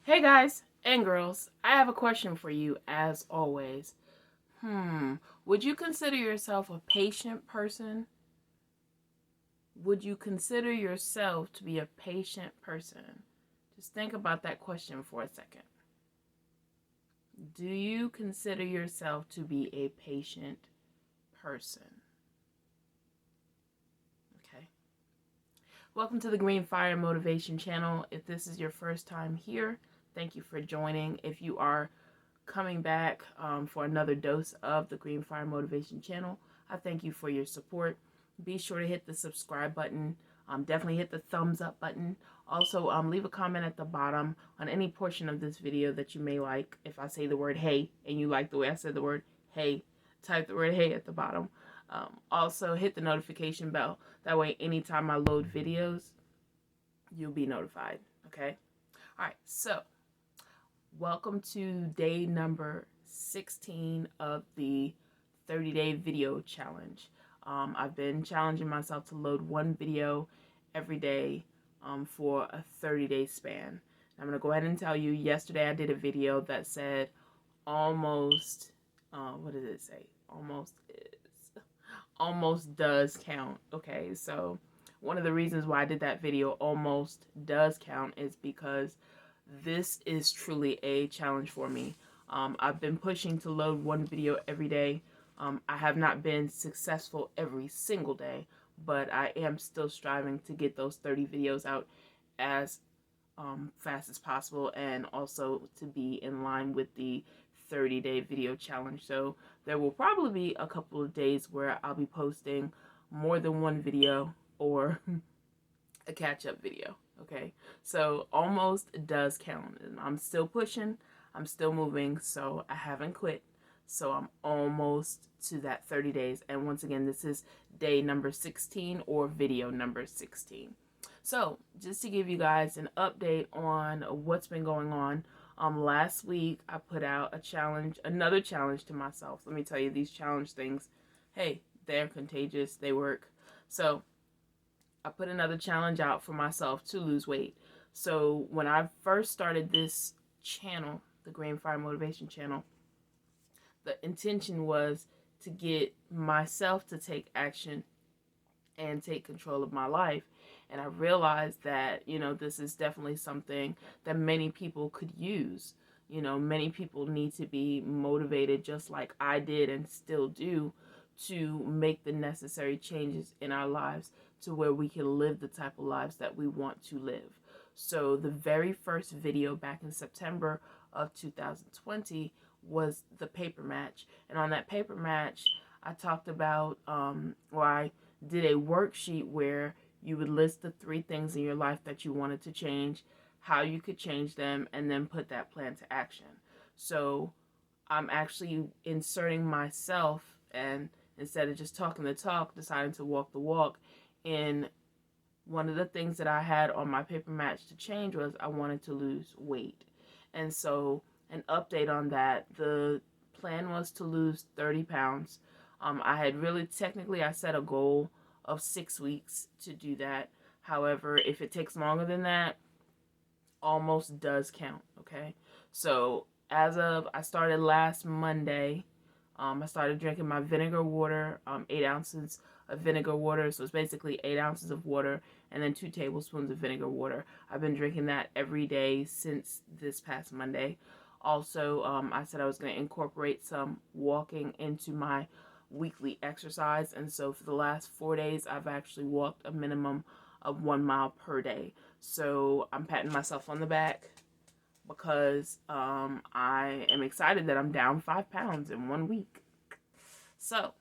Hey guys and girls, I have a question for you as always. Would you consider yourself a patient person? Would you consider yourself to be a patient person? Just think about that question for a second. Do you consider yourself to be a patient person? Okay. Welcome to the Green Fire Motivation channel. If this is your first time here, thank you for joining. If you are coming back for another dose of the Green Fire Motivation channel, I thank you for your support. Be sure to hit the subscribe button. Definitely hit the thumbs up button. Also, leave a comment at the bottom on any portion of this video that you may like. If I say the word hey and you like the way I said the word hey, type the word hey at the bottom. Also, hit the notification bell. That way, anytime I load videos, you'll be notified. Okay? All right, so welcome to day number 16 of the 30-day video challenge. I've been challenging myself to load one video every day for a 30-day span. I'm going to go ahead and tell you, yesterday I did a video that said almost, what did it say? Almost does count. Okay, so one of the reasons why I did that video, almost does count, is because this is truly a challenge for me. I've been pushing to load one video every day. I have not been successful every single day, but I am still striving to get those 30 videos out as fast as possible, and also to be in line with the 30-day video challenge. So there will probably be a couple of days where I'll be posting more than one video or a catch-up video. Okay, so almost does count. I'm still pushing, I'm still moving, so I haven't quit. So I'm almost to that 30 days. And once again, this is day number 16 or video number 16. So just to give you guys an update on what's been going on, last week I put out a challenge, another challenge to myself. Let me tell you, these challenge things, hey, they're contagious, they work. So I put another challenge out for myself to lose weight. So when I first started this channel, the Green Fire Motivation channel, the intention was to get myself to take action and take control of my life. And I realized that, this is definitely something that many people could use. Many people need to be motivated just like I did and still do to make the necessary changes in our lives to where we can live the type of lives that we want to live. So the very first video back in September of 2020 was the paper match. And on that paper match, I talked about, I did a worksheet where you would list the 3 things in your life that you wanted to change, how you could change them, and then put that plan to action. So I'm actually inserting myself, and instead of just talking the talk, deciding to walk the walk. And one of the things that I had on my paper match to change was I wanted to lose weight. And so an update on that, the plan was to lose 30 pounds. I had I set a goal of 6 weeks to do that. However, if it takes longer than that, almost does count. Okay, so I started last Monday. I started drinking my vinegar water, 8 ounces of vinegar water. So it's basically 8 ounces of water and then 2 tablespoons of vinegar water. I've been drinking that every day since this past Monday. Also, I said I was going to incorporate some walking into my weekly exercise. And so for the last 4 days, I've actually walked a minimum of 1 mile per day. So I'm patting myself on the back because I am excited that I'm down 5 pounds in 1 week. So,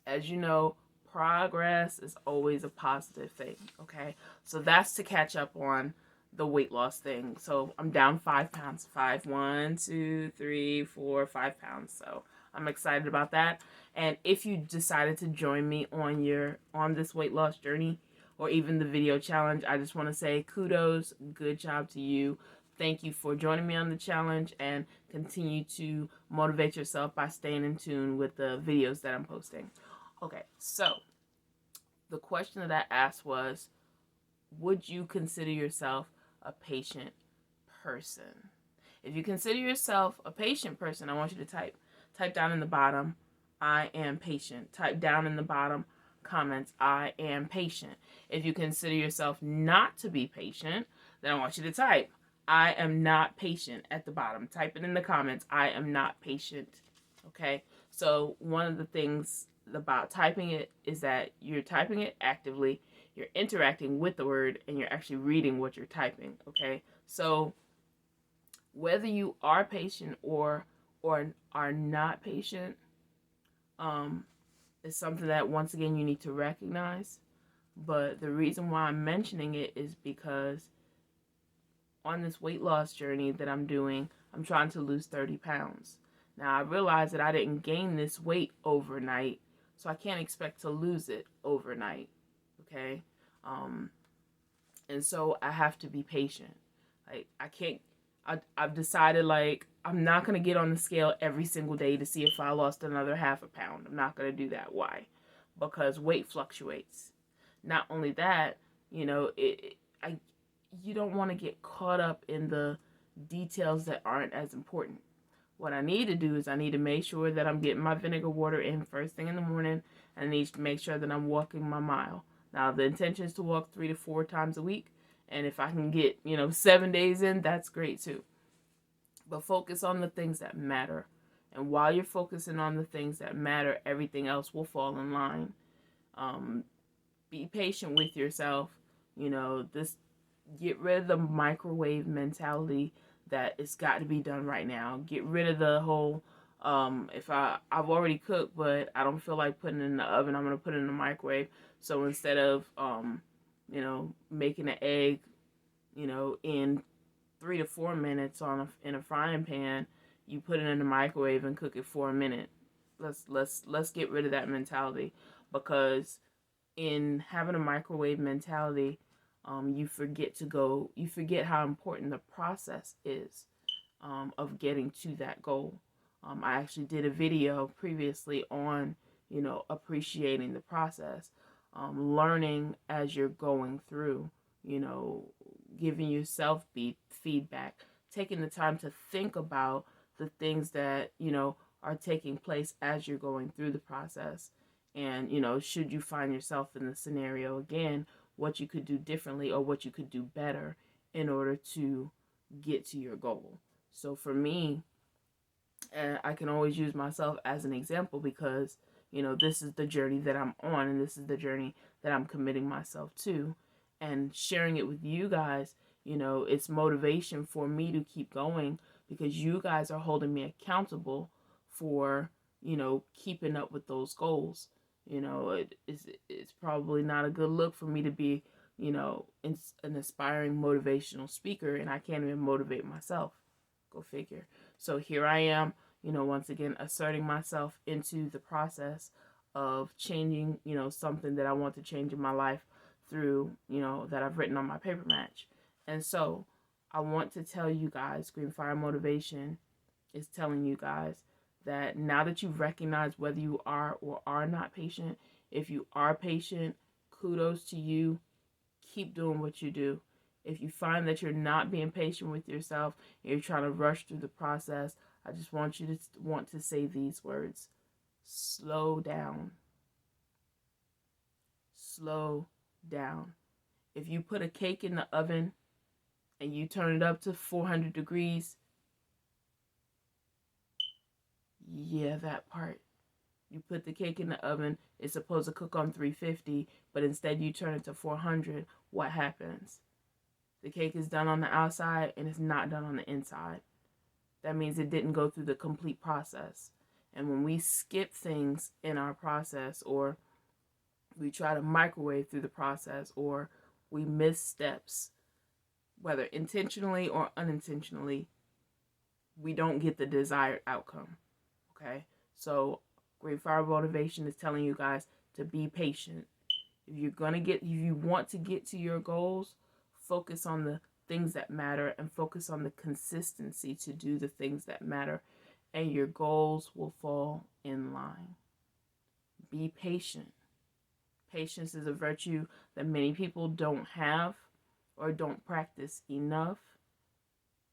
as you know, progress is always a positive thing, okay? So that's to catch up on the weight loss thing. So I'm down 5 pounds. 5, 1, 2, 3, 4, 5 pounds. So I'm excited about that. And if you decided to join me on this weight loss journey, or even the video challenge, I just want to say kudos, good job to you. Thank you for joining me on the challenge, and continue to motivate yourself by staying in tune with the videos that I'm posting. Okay, so the question that I asked was, would you consider yourself a patient person. If you consider yourself a patient person, I want you to type down in the bottom, I am patient. Type down in the bottom comments, I am patient. If you consider yourself not to be patient, then I want you to type, I am not patient at the bottom. Type it in the comments, I am not patient. Okay? So one of the things about typing it is that you're typing it actively, you're interacting with the word, and you're actually reading what you're typing. Okay? So whether you are patient or are not patient, is something that, once again, you need to recognize. But the reason why I'm mentioning it is because on this weight loss journey that I'm doing, I'm trying to lose 30 pounds. Now, I realize that I didn't gain this weight overnight, so I can't expect to lose it overnight, okay? And so I have to be patient. Like, I've decided, like, I'm not going to get on the scale every single day to see if I lost another half a pound. I'm not going to do that. Why? Because weight fluctuates. Not only that, you know, you don't want to get caught up in the details that aren't as important. What I need to do is I need to make sure that I'm getting my vinegar water in first thing in the morning, and I need to make sure that I'm walking my mile. Now, the intention is to walk 3 to 4 times a week, and if I can get, 7 days in, that's great too. But focus on the things that matter. And while you're focusing on the things that matter, everything else will fall in line. Be patient with yourself. Get rid of the microwave mentality that it's got to be done right now. Get rid of the whole, if I've already cooked, but I don't feel like putting it in the oven, I'm going to put it in the microwave. So instead of, making an egg, in 3 to 4 minutes in a frying pan, you put it in the microwave and cook it for a minute. Let's get rid of that mentality, because in having a microwave mentality, you forget how important the process is, of getting to that goal. I actually did a video previously on, appreciating the process, learning as you're going through, giving yourself feedback, taking the time to think about the things that, are taking place as you're going through the process. And, should you find yourself in the scenario again, what you could do differently or what you could do better in order to get to your goal. So for me, I can always use myself as an example, because, this is the journey that I'm on, and this is the journey that I'm committing myself to. And sharing it with you guys, it's motivation for me to keep going, because you guys are holding me accountable for, keeping up with those goals. It's probably not a good look for me to be, an aspiring motivational speaker, and I can't even motivate myself. Go figure. So here I am, once again, asserting myself into the process of changing, something that I want to change in my life through, that I've written on my paper match. And so I want to tell you guys, Green Fire Motivation is telling you guys that now that you've recognized whether you are or are not patient, if you are patient, kudos to you. Keep doing what you do. If you find that you're not being patient with yourself and you're trying to rush through the process, I just want you to say these words. Slow down. Slow down. If you put a cake in the oven and you turn it up to 400 degrees, yeah, that part. You put the cake in the oven, it's supposed to cook on 350, but instead you turn it to 400, what happens? The cake is done on the outside and it's not done on the inside. That means it didn't go through the complete process. And when we skip things in our process, or we try to microwave through the process, or we miss steps, whether intentionally or unintentionally, we don't get the desired outcome. Okay? So Green Fire Motivation is telling you guys to be patient. If you want to get to your goals, focus on the things that matter and focus on the consistency to do the things that matter, and your goals will fall in line. Be patient. Patience is a virtue that many people don't have or don't practice enough.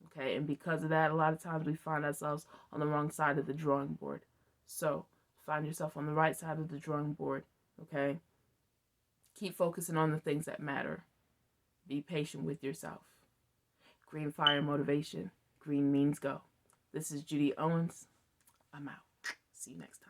Okay, and because of that, a lot of times we find ourselves on the wrong side of the drawing board. So find yourself on the right side of the drawing board. Okay, keep focusing on the things that matter. Be patient with yourself. Green fire motivation. Green means go. This is Judy Owens. I'm out. See you next time.